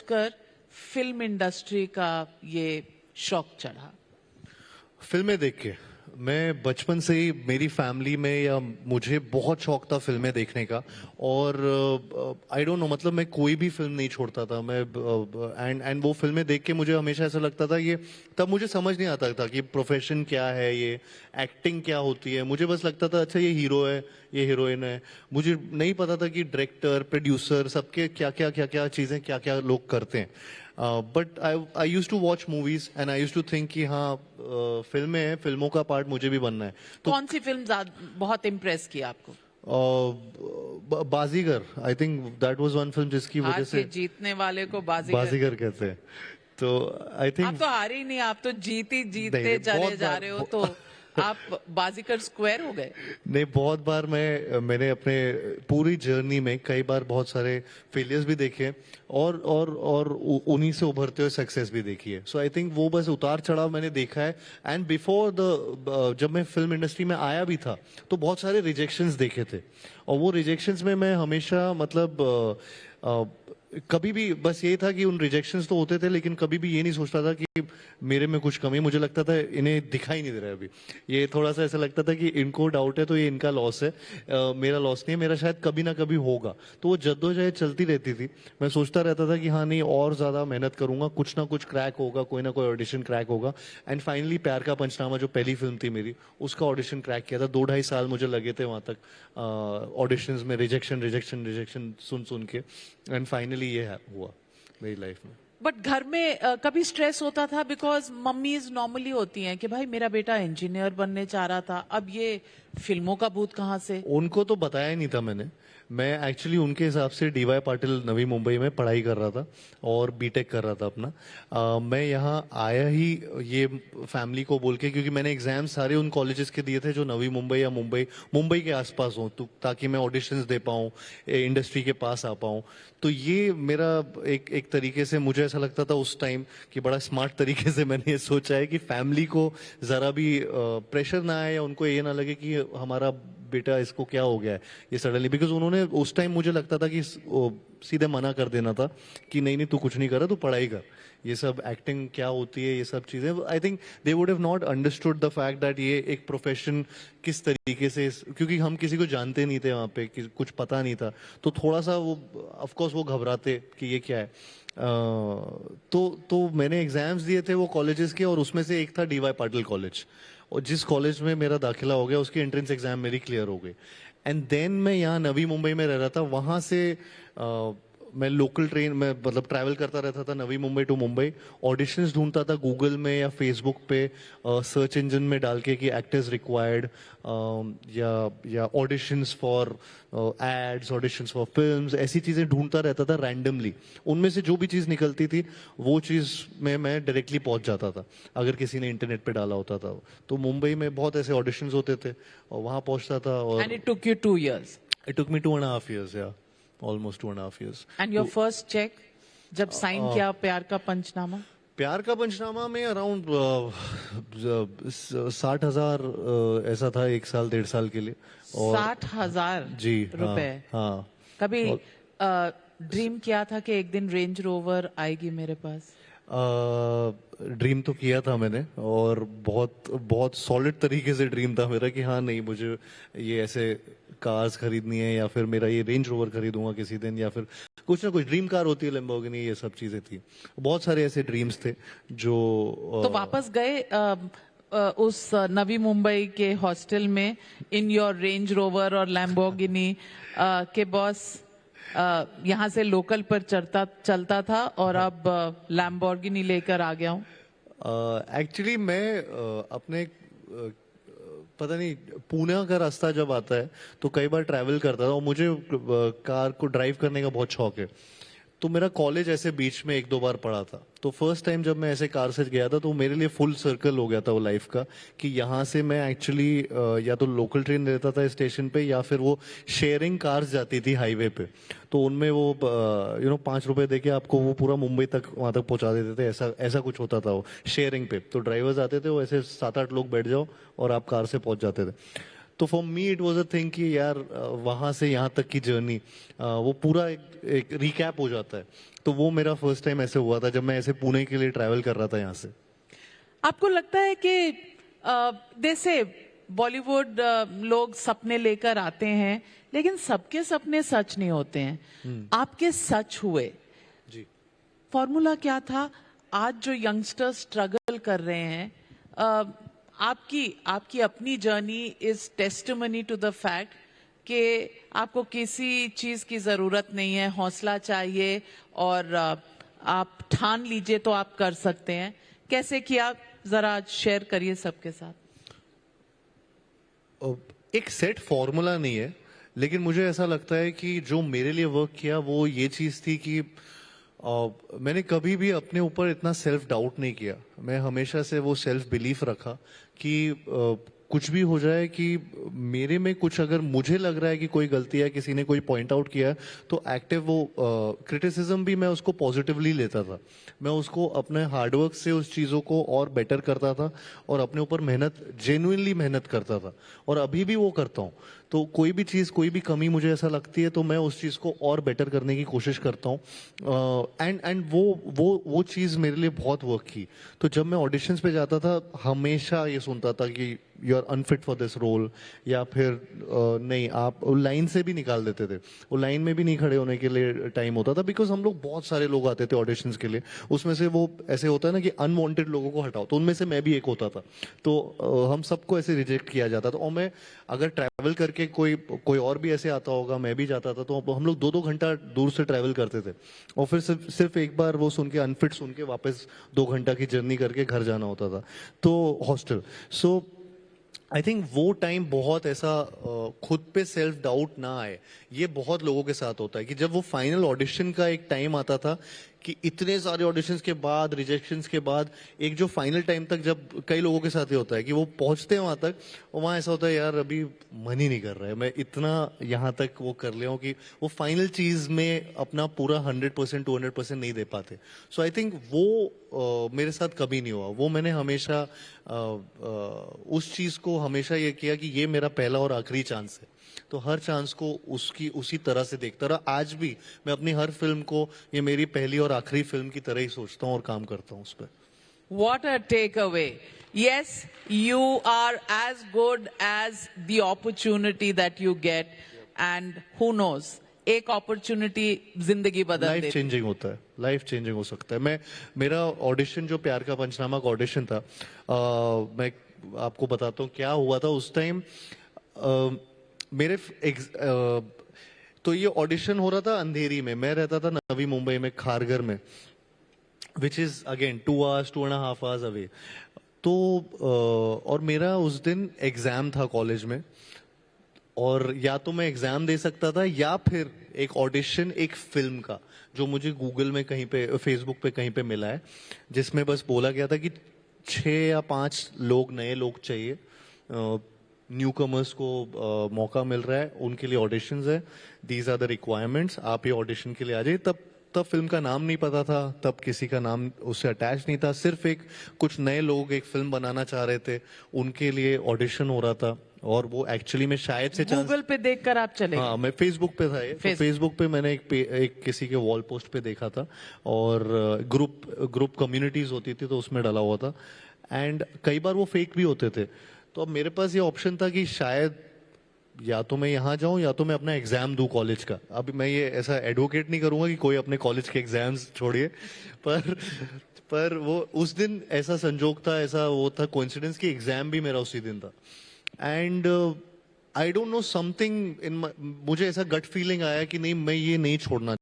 सोचकर film industry का ये शौक चढ़ा? फिल्में देख के मैं बचपन से ही मेरी फैमिली में या मुझे बहुत शौक था फिल्में देखने का। और आई डोंट नो, मतलब मैं कोई भी फिल्म नहीं छोड़ता था मैं। एंड वो फिल्में देख के मुझे हमेशा ऐसा लगता था, ये तब मुझे समझ नहीं आता था कि प्रोफेशन क्या है, ये एक्टिंग क्या होती है। मुझे बस लगता था अच्छा ये हीरो है, ये हीरोइन है। मुझे नहीं पता था कि डायरेक्टर प्रोड्यूसर सबके क्या क्या चीज़ें क्या क्या लोग करते हैं। But I use to watch movies and I use to think कि हाँ फिल्में हैं, फिल्मों का पार्ट मुझे भी बनना है। तो कौन सी फिल्म बहुत इम्प्रेस की आपको? Baazigar, I think that was one film जिसकी हार वजह के से जीतने वाले को बाजीगर। बाजीगर कहते हैं। तो आई थिंक आप तो हारे ही नहीं, आप तो जीतते चले बहुत जा बार रहे हो, तो आप बाजीगर स्क्वायर हो गए। नहीं, बहुत बार मैंने अपने पूरी जर्नी में कई बार बहुत सारे फेलियर्स भी देखे और उन्हीं से उभरते हुए सक्सेस भी देखी है। सो आई थिंक वो बस उतार चढ़ाव मैंने देखा है। एंड बिफोर द जब मैं फिल्म इंडस्ट्री में आया भी था तो बहुत सारे रिजेक्शंस देखे थे। और वो रिजेक्शंस में मैं हमेशा मतलब कभी भी बस ये था कि उन रिजेक्शंस तो होते थे, लेकिन कभी भी ये नहीं सोचता था कि मेरे में कुछ कमी। मुझे लगता था इन्हें दिखाई नहीं दे रहा है अभी। ये थोड़ा सा ऐसा लगता था कि इनको डाउट है तो ये इनका लॉस है, मेरा लॉस नहीं है, मेरा शायद कभी ना कभी होगा। तो वो जद्दोजहद चलती रहती थी। मैं सोचता रहता था कि हाँ नहीं, और ज्यादा मेहनत करूंगा, कुछ ना कुछ क्रैक होगा, कोई ना कोई ऑडिशन क्रैक होगा। एंड फाइनली प्यार का पंचनामा जो पहली फिल्म थी मेरी, उसका ऑडिशन क्रैक किया था। 2-2.5 साल मुझे लगे थे वहां तक ऑडिशंस में, रिजेक्शन रिजेक्शन रिजेक्शन सुन सुन के। एंड फाइनली ये हुआ मेरी लाइफ में। बट घर में कभी स्ट्रेस होता था? बिकॉज मम्मीज नॉर्मली होती हैं कि भाई मेरा बेटा इंजीनियर बनने चाह रहा था, अब ये फिल्मों का भूत कहाँ से? उनको तो बताया नहीं था मैंने। मैं एक्चुअली उनके हिसाब से डीवाई पाटिल नवी मुंबई में पढ़ाई कर रहा था और बीटेक कर रहा था अपना। मैं यहाँ आया ही ये फैमिली को बोल के, क्योंकि मैंने एग्जाम सारे उन कॉलेजेस के दिए थे जो नवी मुंबई या मुंबई के आसपास हों, तो ताकि मैं ऑडिशंस दे पाऊँ, इंडस्ट्री के पास आ पाऊँ। तो ये मेरा एक तरीके से मुझे ऐसा लगता था उस टाइम कि बड़ा स्मार्ट तरीके से मैंने ये सोचा है कि फैमिली को जरा भी प्रेशर ना आए या उनको ये ना लगे कि हमारा बेटा इसको क्या हो गया है ये सडनली। बिकॉज उन्होंने उस टाइम मुझे लगता था कि सीधे मना कर देना था कि नहीं नहीं तू कुछ नहीं कर रहा, तू पढ़ाई कर, ये सब एक्टिंग क्या होती है, ये सब चीजें। I think they would have not understood the fact that ये एक प्रोफेशन किस तरीके से, क्योंकि हम किसी को जानते नहीं थे वहाँ पे, कुछ पता नहीं था। तो थोड़ा सा वो ऑफ कोर्स वो घबराते कि ये क्या है। तो मैंने एग्जाम्स दिए थे वो कॉलेजेस के, और उसमें से एक था डीवाई पाटिल कॉलेज। और जिस कॉलेज में मेरा दाखिला हो गया उसकी एंट्रेंस एग्जाम मेरी क्लियर हो गई। एंड देन मैं यहाँ नवी मुंबई में रह रहा था, वहां से मैं लोकल ट्रेन में मतलब ट्रैवल करता रहता था नवी मुंबई टू मुंबई। ऑडिशंस ढूंढता था गूगल में या फेसबुक पे, सर्च इंजन में डाल के कि एक्टर्स रिक्वायर्ड, या auditions for ads, auditions for films, ऐसी चीजें ढूंढता रहता था रैंडमली। उनमें से जो भी चीज निकलती थी वो चीज में मैं डायरेक्टली पहुंच जाता था अगर किसी ने इंटरनेट पे डाला होता था। तो मुंबई में बहुत ऐसे ऑडिशंस होते थे और वहां पहुंचता था। और and it took you 2 years? It took me 2.5 years, या almost 2.5 years। And your first cheque जब साइन किया प्यार का पंचनामा? प्यार का पंचनामा में अराउंड 60,000 ऐसा था, 1 साल 1.5 साल के लिए। और 60,000 जी रुपए? हाँ। कभी ड्रीम किया था कि एक दिन रेंज रोवर आएगी मेरे पास? ड्रीम तो किया था मैंने, और बहुत बहुत सॉलिड तरीके से ड्रीम था मेरा कि हाँ नहीं, मुझे ये ऐसे कार्स खरीदनी है, या फिर मेरा ये रेंज रोवर खरीदूंगा किसी दिन, या फिर कुछ ना कुछ ड्रीम कार होती है लैम्बोर्गिनी, ये सब चीजें थी। बहुत सारे ऐसे ड्रीम्स थे जो तो वापस गए उस नवी मुंबई के हॉस्टल में इन योर रेंज रोवर और लैम्बोर्गिनी के बॉस यहाँ से लोकल पर चलता था और अब लैम्बोर्गिनी लेकर आ गया हूँ? एक्चुअली मैं अपने पता नहीं, पुणे का रास्ता जब आता है तो कई बार ट्रैवल करता था, और मुझे कार को ड्राइव करने का बहुत शौक है। तो मेरा कॉलेज ऐसे बीच में 1-2 बार पड़ा था, तो फर्स्ट टाइम जब मैं ऐसे कार से गया था तो मेरे लिए फुल सर्कल हो गया था वो लाइफ का, कि यहाँ से मैं एक्चुअली या तो लोकल ट्रेन रहता था स्टेशन पे, या फिर वो शेयरिंग कार्स जाती थी हाईवे पे। तो उनमें वो 5 रुपए देके आपको वो पूरा मुंबई तक वहां तक पहुंचा देते थे, ऐसा ऐसा कुछ होता था वो शेयरिंग पे। तो ड्राइवर्स आते थे, वो ऐसे 7-8 लोग बैठ जाओ और आप कार से पहुंच जाते थे। तो for me it was a thing कि यार वहां से यहाँ तक की जर्नी वो पूरा एक रिकैप हो जाता है। तो वो मेरा फर्स्ट टाइम ऐसे हुआ था जब मैं ऐसे पुणे के लिए ट्रैवल कर रहा था यहाँ से। आपको लगता है कि जैसे बॉलीवुड लोग सपने लेकर आते हैं, लेकिन सबके सपने सच नहीं होते हैं। आपके सच हुए, जी। फॉर्मूला क्या था? आज जो यंगस्टर्स स्ट्रगल कर रहे हैं, आपकी आपकी अपनी journey is testimony to the fact कि आपको किसी चीज की जरूरत नहीं है, हौसला चाहिए और आप ठान लीजिए तो आप कर सकते हैं। कैसे किया, जरा आज शेयर करिए सबके साथ। एक सेट फॉर्मूला नहीं है, लेकिन मुझे ऐसा लगता है कि जो मेरे लिए वर्क किया वो ये चीज थी कि मैंने कभी भी अपने ऊपर इतना सेल्फ डाउट नहीं किया। मैं हमेशा से वो सेल्फ बिलीफ रखा कि कुछ भी हो जाए, कि मेरे में कुछ अगर मुझे लग रहा है कि कोई गलती है, किसी ने कोई पॉइंट आउट किया है, तो एक्टिव वो क्रिटिसिज्म भी मैं उसको पॉजिटिवली लेता था। मैं उसको अपने हार्डवर्क से उस चीज़ों को और बेटर करता था और अपने ऊपर मेहनत, जेन्युइनली मेहनत करता था, और अभी भी वो करता हूँ। तो कोई भी चीज़, कोई भी कमी मुझे ऐसा लगती है तो मैं उस चीज़ को और बेटर करने की कोशिश करता हूँ। एंड वो चीज़ मेरे लिए बहुत वर्क की। तो जब मैं ऑडिशंस पे जाता था हमेशा ये सुनता था कि you are unfit for this role, या फिर नहीं, आप लाइन से भी निकाल देते थे। वो लाइन में भी नहीं खड़े होने के लिए टाइम होता था, बिकॉज हम लोग बहुत सारे लोग आते थे ऑडिशंस के लिए। उसमें से वो ऐसे होता है ना कि अनवांटेड लोगों को हटाओ, तो उनमें से मैं भी एक होता था। तो हम सबको ऐसे रिजेक्ट किया जाता था। और मैं अगर ट्रैवल करके कोई और भी ऐसे आता होगा, मैं भी जाता था, तो हम लोग 2-2 घंटा दूर से ट्रैवल करते थे, और फिर सिर्फ एक बार वो सुन के, अनफिट सुन के, वापस 2 घंटा की जर्नी करके घर जाना होता था, तो हॉस्टल। सो आई थिंक वो टाइम बहुत ऐसा खुद पे सेल्फ डाउट ना आए, ये बहुत लोगों के साथ होता है कि जब वो फाइनल ऑडिशन का एक टाइम आता था कि इतने सारे ऑडिशंस के बाद, रिजेक्शंस के बाद, एक जो फाइनल टाइम तक, जब कई लोगों के साथ ही होता है कि वो पहुंचते हैं वहां तक, और वहां ऐसा होता है यार अभी मन ही नहीं कर रहा है, मैं इतना यहाँ तक वो कर लिया हूँ कि वो फाइनल चीज में अपना पूरा 100% 200% नहीं दे पाते। सो आई थिंक वो मेरे साथ कभी नहीं हुआ। वो मैंने हमेशा उस चीज को हमेशा ये किया कि ये मेरा पहला और आखिरी चांस है, तो हर चांस को उसी तरह से देखता रहा। आज भी मैं अपनी हर फिल्म को ये मेरी पहली और आखिरी फिल्म की तरह ही सोचता हूँ और काम करता हूँ उस पर। What a takeaway. Yes, you are as good as the opportunity that you get, and who knows, एक opportunity जिंदगी बदल लाइफ देती। चेंजिंग होता है, लाइफ चेंजिंग हो सकता है। मेरा ऑडिशन जो प्यार का पंचनामा का ऑडिशन था, मैं आपको बताता हूँ क्या हुआ था उस टाइम। मेरे तो ये ऑडिशन हो रहा था अंधेरी में। मैं रहता था नवी मुंबई में, खारगर में, which is again 2 hours 2.5 hours away. तो और मेरा उस दिन एग्जाम था कॉलेज में, और या तो मैं एग्जाम दे सकता था या फिर एक ऑडिशन एक फिल्म का, जो मुझे गूगल में कहीं पे, फेसबुक पे कहीं पे मिला है, जिसमें बस बोला गया था कि 6 या 5 लोग, नए लोग चाहिए, न्यू कमर्स को मौका मिल रहा है, उनके लिए ऑडिशंस है, दीज आर द रिक्वायरमेंट्स, आप ये ऑडिशन के लिए आ जाइए। तब फिल्म का नाम नहीं पता था, तब किसी का नाम उससे अटैच नहीं था, सिर्फ कुछ नए लोग एक फिल्म बनाना चाह रहे थे, उनके लिए ऑडिशन हो रहा था। और वो एक्चुअली में शायद से गूगल पे देखकर आप चले हाँ, गए? मैं फेसबुक पे था ये, तो फेसबुक पे मैंने एक किसी के वॉल पोस्ट पे देखा था, और ग्रुप कम्युनिटीज होती थी तो उसमें डाला हुआ था, एंड कई बार वो फेक भी होते थे। तो अब मेरे पास ये ऑप्शन था कि शायद या तो मैं यहाँ जाऊं या तो मैं अपना एग्जाम दूं कॉलेज का। अभी मैं ये ऐसा एडवोकेट नहीं करूंगा कि कोई अपने कॉलेज के एग्जाम्स छोड़िए, पर वो उस दिन ऐसा संजोग था, ऐसा वो था कोइंसिडेंस कि एग्जाम भी मेरा उसी दिन था। And I don't know, something in, मुझे ऐसा गट फीलिंग आया कि नहीं, मैं ये नहीं छोड़ना